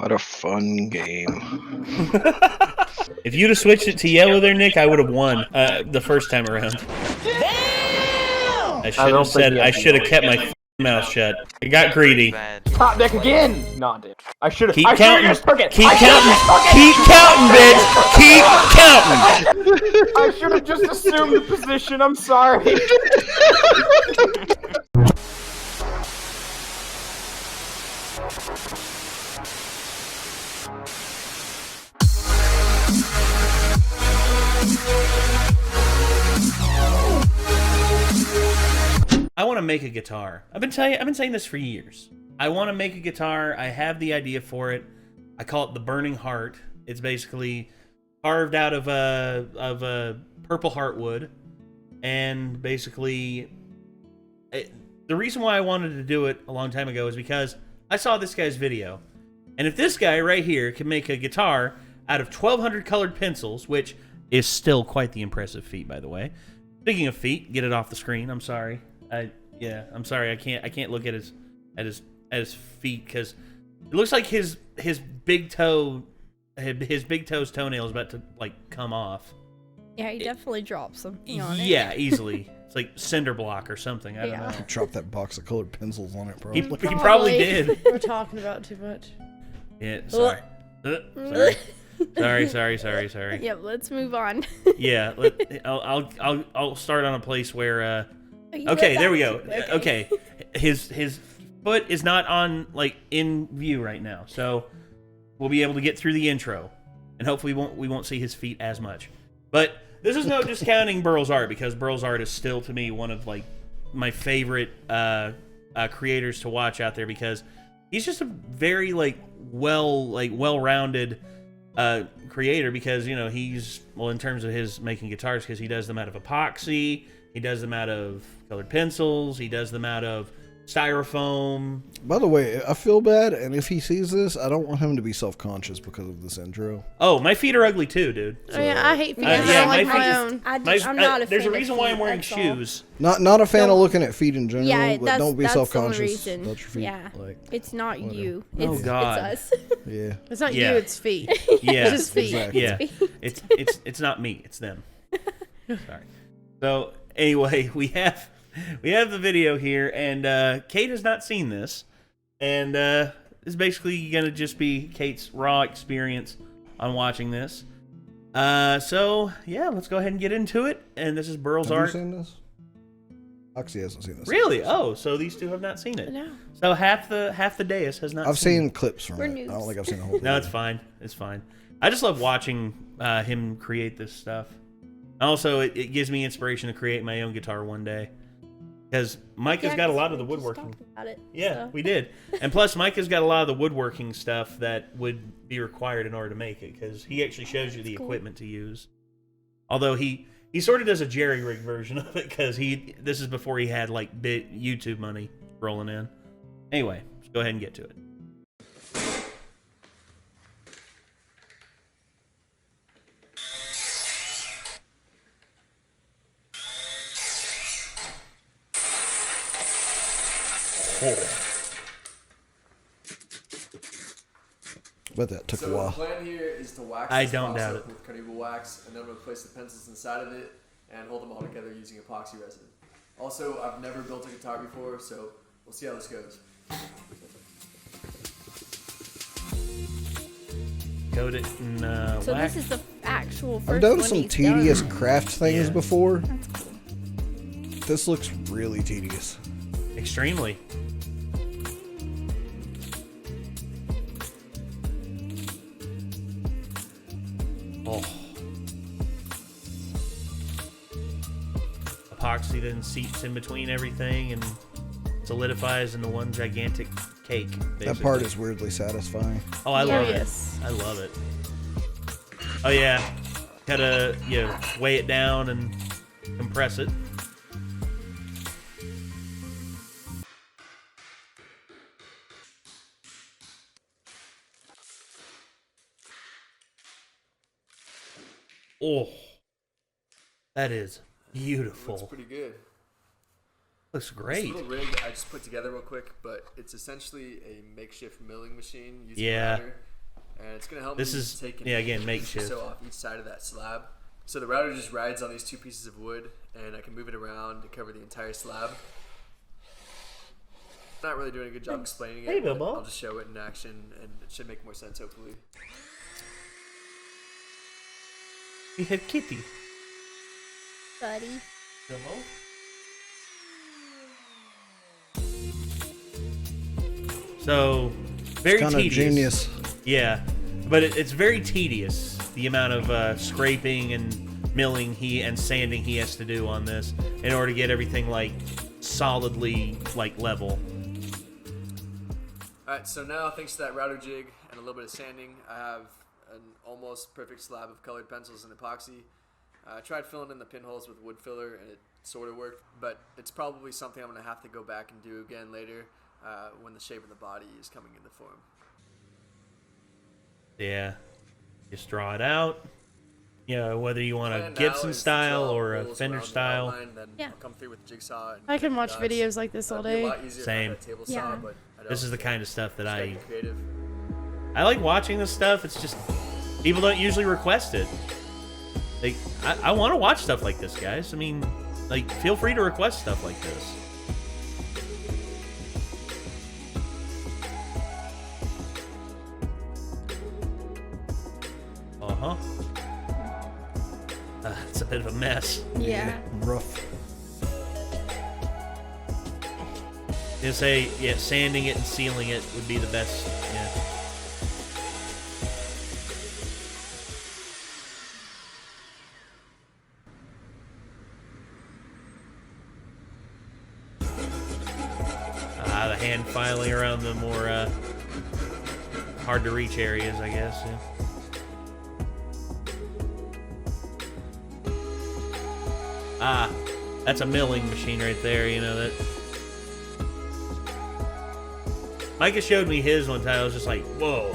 What a fun game. If you'd have switched it to yellow there, Nick, I would have won the first time around. I should have said. I should have kept my mouth shut. I got greedy. Top deck again. No, dude. I should have. Keep counting. Keep counting. Keep counting, bitch. Keep counting. I should have just assumed the position. I'm sorry. I want to make a guitar. I've been saying this for years. I want to make a guitar. I have the idea for it. I call it the Burning Heart. It's basically carved out of a purple heartwood, and basically, the reason why I wanted to do it a long time ago is because I saw this guy's video, and if this guy right here can make a guitar out of 1,200 colored pencils, which is still quite the impressive feat, by the way. Speaking of feet, get it off the screen. I'm sorry. I'm sorry. I can't look at his feet because it looks like his big toe's toenail is about to like come off. Yeah, he definitely dropped something on it. Yeah, easily. It's like cinder block or something. I don't know. Drop that box of colored pencils on it, probably. He probably did. We're talking about too much. Yeah, sorry. Sorry. Yep, let's move on. Yeah, I'll start on a place where. Okay, there we go. Okay, his foot is not on like in view right now, so we'll be able to get through the intro, and hopefully we won't see his feet as much. But this is no discounting Burl's art, because Burl's art is still to me one of like my favorite creators to watch out there, because he's just a very well-rounded creator, because he's in terms of his making guitars, because he does them out of epoxy, he does them out of colored pencils, he does them out of styrofoam. By the way, I feel bad, and if he sees this, I don't want him to be self-conscious because of this intro. Oh, my feet are ugly too, dude. So, oh yeah, I hate feet. Yeah, I don't like my my feet own. I'm not a fan. There's a of reason why I'm feet, wearing that's all. shoes. Not a fan of looking at feet in general, Yeah, but don't be that's self-conscious the only reason. about your feet. Yeah, Like, it's not whatever. you. Oh, It's, God. it's us. yeah. It's not Yeah. you, it's feet. Yeah, It's just feet. Exactly. yeah. It's not me, it's them. Sorry. So anyway, we have the video here, and Kate has not seen this, and this is basically gonna just be Kate's raw experience on watching this. So yeah, let's go ahead and get into it. And this is Burl's Have art. you seen this? Oxy hasn't seen this. Really? Oh, so these two have not seen it. No. So half the dais has not. I've seen clips from We're it. I don't noobs. think I've seen the whole thing. No, it's fine. It's fine. I just love watching him create this stuff. Also, it gives me inspiration to create my own guitar one day. Because Micah's got a lot of the woodworking. Yeah, we did. And plus, Micah's got a lot of the woodworking stuff that would be required in order to make it. Because he actually shows you the equipment to use. Although he sort of does a jerry-rig version of it. Because this is before he had like big YouTube money rolling in. Anyway, let's go ahead and get to it. But that took a So while. the plan here is to wax I this don't box doubt up it. with carnauba wax, and then we'll place the pencils inside of it and hold them all together using epoxy resin. Also, I've never built a guitar before, so we'll see how this goes. Coat it in So wax. this is the actual first I've done one some he's tedious done. craft things Yeah. before. That's cool. This looks really tedious. Extremely. Oh. Epoxy then seeps in between everything and solidifies into one gigantic cake. Basically. That part is weirdly satisfying. Oh, I love Yes. it. I love it. Oh yeah, gotta weigh it down and compress it. Oh, that is beautiful. Looks pretty good. Looks This great. little rig I just put together real quick, but it's essentially a makeshift milling machine using Yeah. router. and it's going to help This me is take again makeshift. so off each side of that slab. So the router just rides on these 2 pieces of wood, and I can move it around to cover the entire slab. Not really doing a good job explaining it. But I'll just show it in action, and it should make more sense hopefully. We have Kitty. Buddy. So, very Kind of tedious. genius. Yeah, but it's very tedious, the amount of scraping and milling and sanding he has to do on this in order to get everything, like, solidly, like, level. Alright, so now thanks to that router jig and a little bit of sanding, I have an almost perfect slab of colored pencils and epoxy. I tried filling in the pinholes with wood filler and it sort of worked, but it's probably something I'm going to have to go back and do again later when the shape of the body is coming into form. Yeah. Just draw it out. You know, whether you want a Plan now Gibson is to style draw or a holes Fender around the style. outline, then Yeah. I'll come through with the jigsaw. And I can watch dots. videos like this all That'd be a day. lot easier Same. if I had a table Yeah. saw, but I This don't. is the kind of stuff that Just gotta I be creative. like watching this stuff. It's just people don't usually request it. Like I want to watch stuff like this, guys. I mean, like feel free to request stuff like this. Uh-huh. It's a bit of a mess. Yeah. Rough. Just say, yeah, sanding it and sealing it would be the best. Yeah. The hand filing around the more hard to reach areas, I guess. Yeah. That's a milling machine right there. You know that. Micah showed me his one time. I was just like, whoa.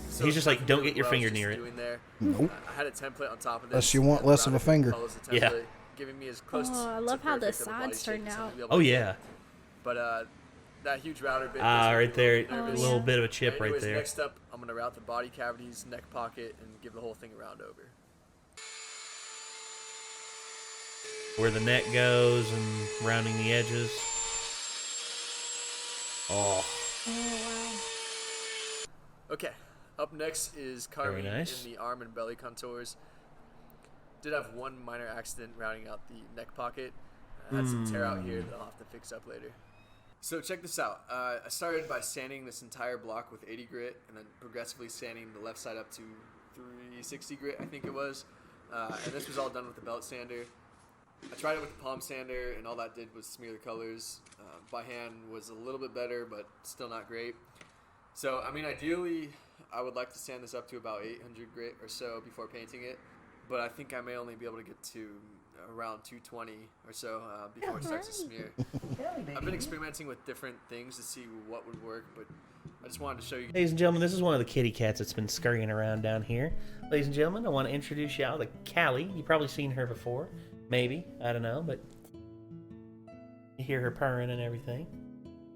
So He's just like, don't get your what I was finger just near it. doing there, Nope. I had a template on top of this. Unless you want and the less of a router finger. follows the Yeah. template, giving me as close Oh, I to love how the perfect of a body sides shape turned as I'm out. gonna be able Oh to get. yeah. But that huge router bit. Right there, a Oh, little yeah. bit of a chip right Anyways, there. Next up, I'm gonna route the body cavities, neck pocket, and give the whole thing a round over. Where the neck goes and rounding the edges. Oh, Oh, wow. Okay, up next is carving Very nice. in the arm and belly contours. Did have one minor accident rounding out the neck pocket. I had some tear out here that I'll have to fix up later. So check this out. I started by sanding this entire block with 80 grit and then progressively sanding the left side up to 360 grit, I think it was. And this was all done with the belt sander. I tried it with the palm sander, and all that did was smear the colors. By hand was a little bit better, but still not great. So, I mean, ideally, I would like to sand this up to about 800 grit or so before painting it, but I think I may only be able to get to around 220 or so before it starts to smear. I've been experimenting with different things to see what would work, but I just wanted to show you. ladies and gentlemen, this is one of the kitty cats that's been scurrying around down here. Ladies and gentlemen, I want to introduce y'all to Callie. You've probably seen her before. Maybe. I don't know, but you hear her purring and everything.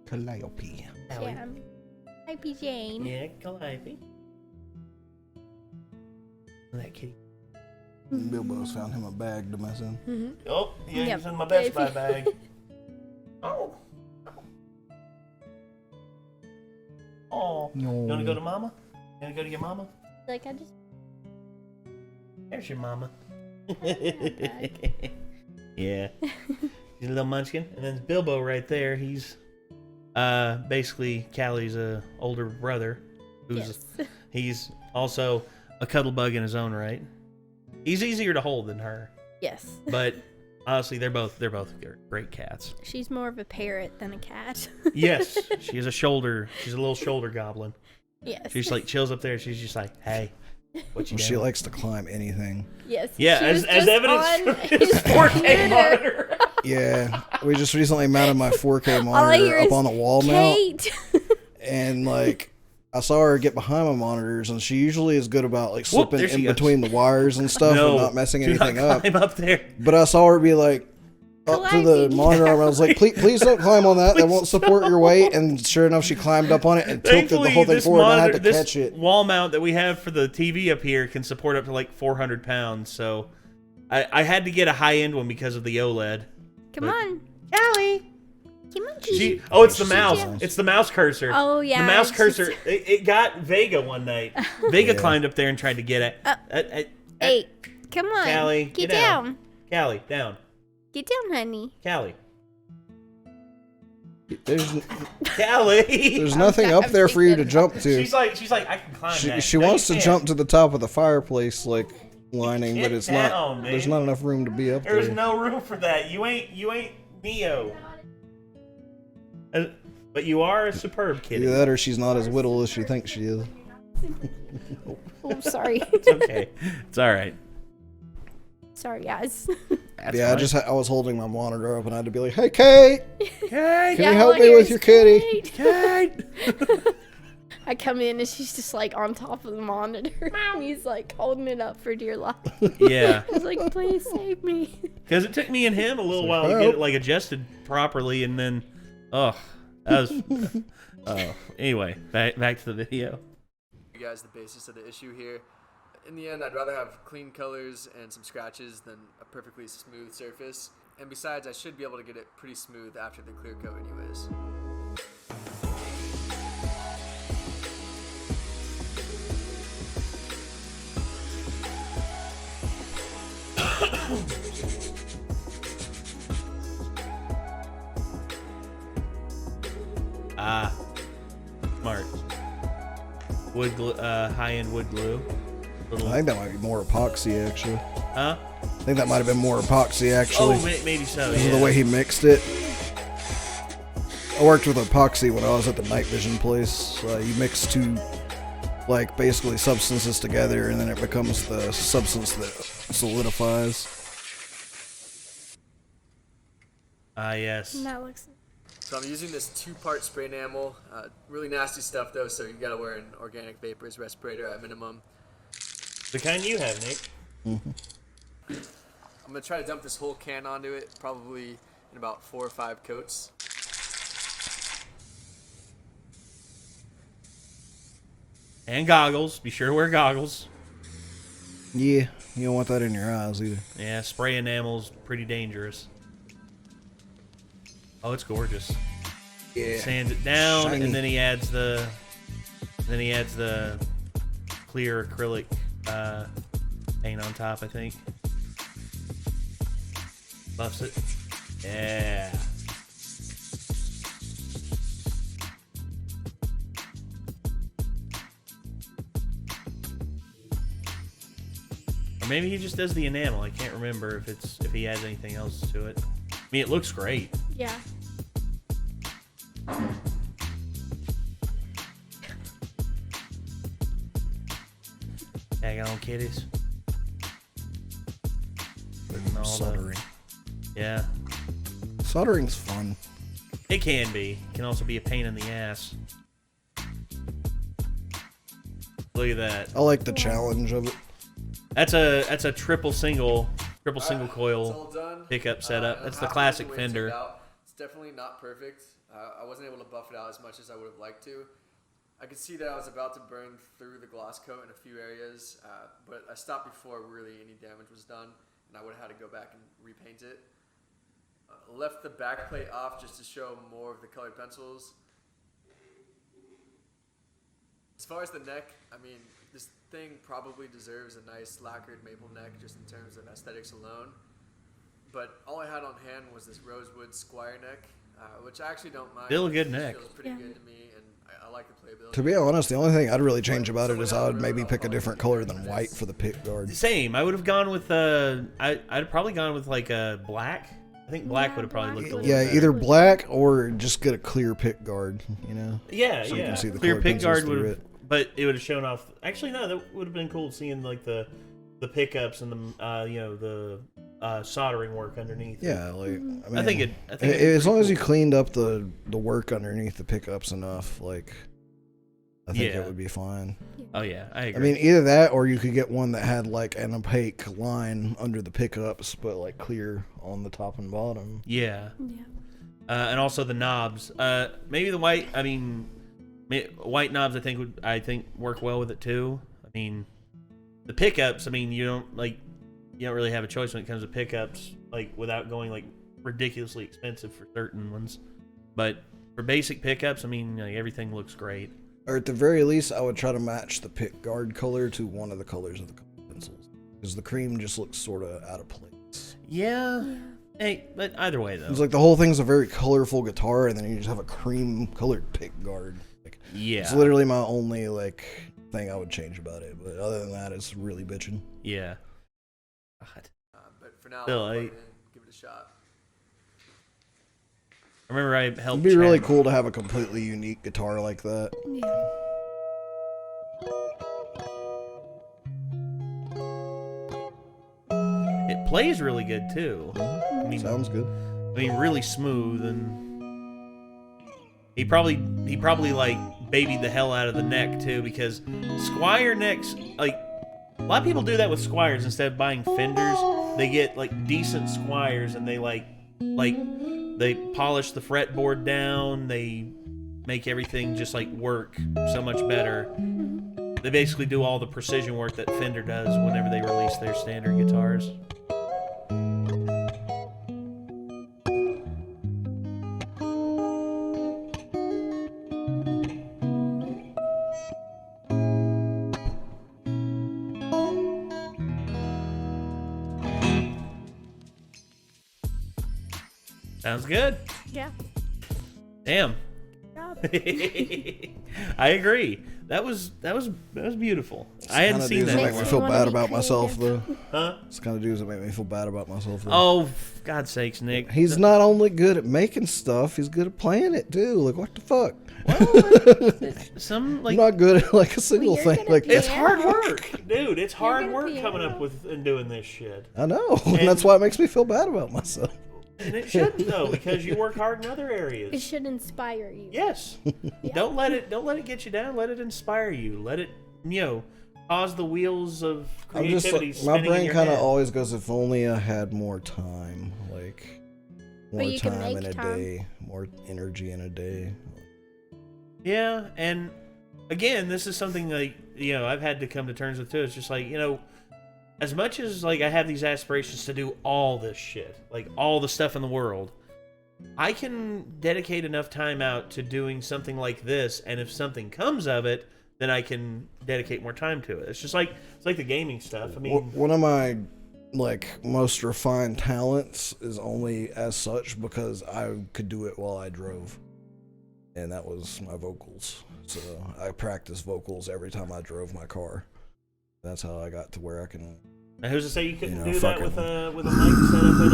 Calliope. Callie. Yeah. Hi, P. Jane. Yeah, Calliope. That kitty. Bilbo's found him a bag to mess in. Oh, yeah, Yep. he's in my Best Buy Baby. bag. Oh. Oh. You want to go to Mama? You want to go to your Mama? Like, I just. There's your Mama. bag. Yeah. He's a little munchkin. And then Bilbo right there, he's basically Callie's older brother. Who's Yes. He's also a cuddle bug in his own right. He's easier to hold than her. Yes. But honestly, they're both great cats. She's more of a parrot than a cat. Yes, she's a little shoulder goblin. Yes. She's like chills up there. She's just like, hey, what you She doing? likes to climb anything. Yes. Yeah, She as was just evidence on from his 4K computer. monitor. Yeah, we just recently mounted my 4K All I hear monitor up is on a wall mount, Kate. and like I saw her get behind my monitors, and she usually is good about like Whoop, slipping there she in goes. between the wires and stuff, No, and not messing do anything not up. climb up there. But I saw her be like up to the climbing. monitor arm. I was like, please don't climb on that. That won't support your weight. And sure enough, she climbed up on it and tilted the Thankfully, whole thing this forward. And I monitor, had to this catch it. wall mount that we have for the TV up here can support up to like 400 pounds. So I had to get a high-end one because of the OLED. Come But- on. Callie! Come on, It's the mouse. Yeah. It's the mouse cursor. Oh, yeah. The mouse it's cursor. just- It got Vega one night. Vega Yeah. climbed up there and tried to get it. Hey, come on. Callie, Get get down. down. Callie, down. Get down, honey. Callie. There's Callie. nothing up there for you to jump to. She's like, I can climb that. She No, you wants to can't. jump to the top of the fireplace like lining, but Get it's down, not. man. There's not enough room to be up There's there. no room for that. You ain't Neo. But you are a superb kitty. Either that or she's not as whittle as she thinks she is. Oh, sorry. It's okay. It's all right. Sorry, guys. That's Yeah, fine. I was holding my monitor up and I had to be like, "Hey, Kate, Kate, can Yeah, you help look, me with here's your kitty?" Kate. Kate. I come in and she's just like on top of the monitor. And he's like holding it up for dear life. Yeah, I was like, please save me. because it took me and him a little while to get it like adjusted properly, and then, that was. Anyway, back to the video. You guys the basis of the issue here. In the end, I'd rather have clean colors and some scratches than a perfectly smooth surface. And besides, I should be able to get it pretty smooth after the clear coat anyways. Smart. Wood glue, high-end wood glue. I think that might be more epoxy actually. Huh? I think that might have been more epoxy actually. Oh, maybe so. Because Yeah. of the way he mixed it. I worked with epoxy when I was at the night vision place. You mix two, like, basically substances together, and then it becomes the substance that solidifies. Yes. That looks. So I'm using this 2-part spray enamel. Really nasty stuff though, so you gotta wear an organic vapors respirator at minimum. The kind you have, Nick. I'm gonna try to dump this whole can onto it, probably in about 4 or 5 coats. And goggles. Be sure to wear goggles. Yeah, you don't want that in your eyes either. Yeah, spray enamel's pretty dangerous. Oh, it's gorgeous. Yeah. Sands it down, Shiny. and then he adds the clear acrylic paint on top, I think. Buffs it. Yeah. Or maybe he just does the enamel. I can't remember if he adds anything else to it. I mean, it looks great. Yeah. Tag on, kitties. Putting all the- Soldering. Yeah. Soldering's fun. It can be. It can also be a pain in the ass. Look at that. I like the challenge of it. That's a triple single coil It's all done. pickup setup. I'm That's the happy with classic way it turned Fender. out. It's definitely not perfect. I wasn't able to buff it out as much as I would have liked to. I could see that I was about to burn through the gloss coat in a few areas, but I stopped before really any damage was done, and I would have had to go back and repaint it. Left the back plate off just to show more of the colored pencils. As far as the neck, I mean, this thing probably deserves a nice lacquered maple neck just in terms of aesthetics alone. But all I had on hand was this rosewood squire neck, which I actually don't mind. Still a good It neck. feels pretty Yeah. good to me, and I like the playability. To be honest, the only thing I'd really change about it is I would maybe pick a different color than white for the pick guard. Same. I would have gone with I'd probably gone with like a black. I think black Yeah, would have probably black looked a would- little Yeah, better. either black or just get a clear pick guard, you know? Yeah, So yeah. you can see the Clear colored pick pencils guard through would have, it. but it would have shown off. Actually, no, that would have been cool seeing like the pickups and the the soldering work underneath. Yeah, like, I mean, I think it. as long as you cleaned up the work underneath the pickups enough, like, I think Yeah. it would be fine. Oh yeah, I I agree. mean, either that or you could get one that had like an opaque line under the pickups, but like clear on the top and bottom. yeah. Yeah. And also the knobs. Maybe the white. I mean, white knobs. I think work well with it too. I mean, the pickups. I mean, you don't really have a choice when it comes to pickups, like without going like ridiculously expensive for certain ones. But for basic pickups, I mean, like, everything looks great. Or at the very least, I would try to match the pick guard color to one of the colors of the pencils, because the cream just looks sort of out of place. Yeah. Hey, but either way though. It's like the whole thing's a very colorful guitar, and then you just have a cream colored pick guard. Like, Yeah. it's literally my only like thing I would change about it. But other than that, it's really bitching. Yeah. God. But for now, Still, I'll I- give it a shot. I remember I helped. It'd be really Chad- cool to have a completely unique guitar like that. Yeah. It plays really good too. I mean, Sounds good. really smooth, and he probably like babied the hell out of the neck too, because Squire necks, like a lot of people do that with Squires instead of buying Fenders. They get like decent Squires and they like they polish the fretboard down. They make everything just like work so much better. They basically do all the precision work that Fender does whenever they release their standard guitars. Sounds good. Yeah. Damn. Job. I agree. That was beautiful. I hadn't seen That that. make me Makes feel me wanna bad be about myself, though. creative. Huh? It's kind of dudes that make me feel bad about myself. Though. Oh, for God's sakes, Nick. He's not only good at making stuff; he's good at playing it too. Like, what the fuck? Some I'm like not good at like a single you're thing. good at Like, it's piano. hard work, dude. It's hard good at work coming piano. up with and doing this shit. I know, and that's why it makes me feel bad about myself. And it shouldn't though, because you work hard in other It areas. should inspire you. Yes. Don't let it get you down. Let it inspire you. Let it, cause the wheels of I'm just creativity like, my spinning in brain your kind of head. always goes, if only I had more time, like more you can time make in a time. day, more energy in a day. Yeah, and again, this is something like I've had to come to terms with too. It's just like as much as like I have these aspirations to do all this shit, like all the stuff in the world, I can dedicate enough time out to doing something like this, and if something comes of it, then I can dedicate more time to it. It's just like the gaming stuff. I mean, One of my like most refined talents is only as such because I could do it while I drove, and that was my vocals. So I practiced vocals every time I drove my car. That's how I got to where I can. now who's to say you couldn't do that fucking- with a mic set up in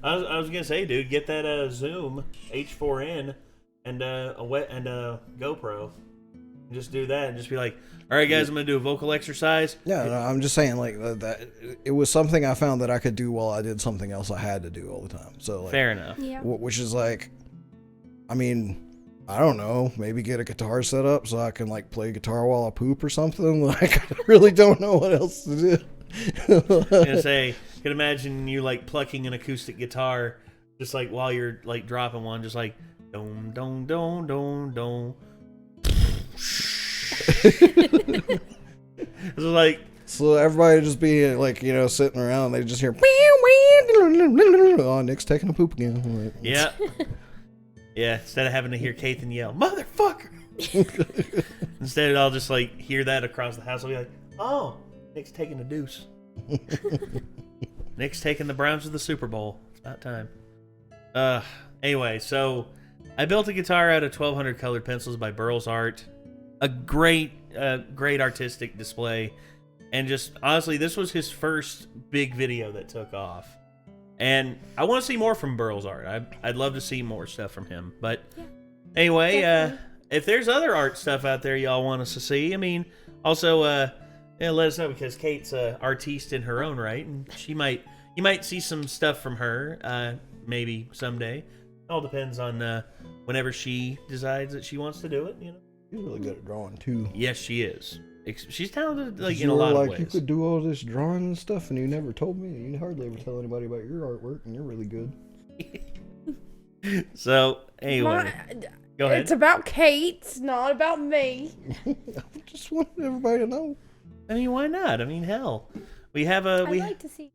a? I was gonna say, dude, get that Zoom H4n and a GoPro. And just do that and just be like, all right, guys, I'm gonna do a vocal exercise. Yeah, no, I'm just saying like that. It was something I found that I could do while I did something else I had to do all the time. So like, Fair enough. Yeah. which is like, I mean, I don't know, maybe get a guitar set up so I can like play guitar while I poop or something. Like, I really don't know what else to do. I was gonna say, could imagine you like plucking an acoustic guitar, just like while you're like dropping one, just like dom dom dom dom dom. It's like, So everybody just be like, sitting around, and they just hear, oh, Nick's taking a poop again. I'm like, yeah, yeah. Instead of having to hear Kathan yell, "Motherfucker!" Instead, I'll just like hear that across the house. I'll be like, "Oh, Nick's taking a deuce. Nick's taking the Browns to the Super Bowl. It's about time." Anyway, so I built a guitar out of 1,200 colored pencils by Burl's Art. A great artistic display, and just honestly, this was his first big video that took off. And I want to see more from Burl's Art. I'd love to see more stuff from him. But anyway, if there's other art stuff out there y'all want us to see, I mean, also let us know, because Kate's an artiste in her own right, and you might see some stuff from her maybe someday. It all depends on whenever she decides that she wants to do it. She's really good at drawing too. Yes, she is. She's talented like You in a were lot like, of you ways. could do all this drawing and stuff, and you never told me. You hardly ever tell anybody about your artwork, and you're really good. So anyway, go ahead. It's about Kate, it's not about me. I just want everybody to know. I mean, why not? I mean, hell, we have a I'd like to see.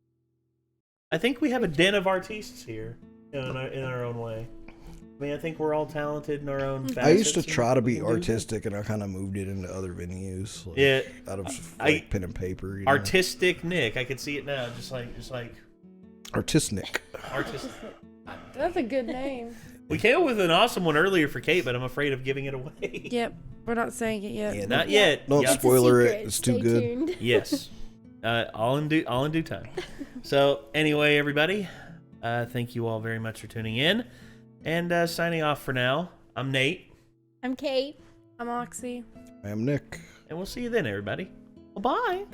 I think we have a den of artistes here in our own way. I mean, I think we're all talented in our own facets. I used to and try to we be can do artistic, and I kind of moved it into other venues. Like, Yeah, out of I- like pen and paper. You know? Artistic Nick. I could see it now. Just like Artistic. artistic. That's a good name. We came up with an awesome one earlier for Kate, but I'm afraid of giving it away. Yep, we're not saying it yet. Yeah, Not yet. Don't Yeah. It's a spoiler it. secret. It's too Stay good. tuned. Yes. All in due time. So anyway, everybody, thank you all very much for tuning in, and signing off for now. I'm Nate, I'm Kate. I'm Oxy. I am Nick. and we'll see you then, everybody. Bye.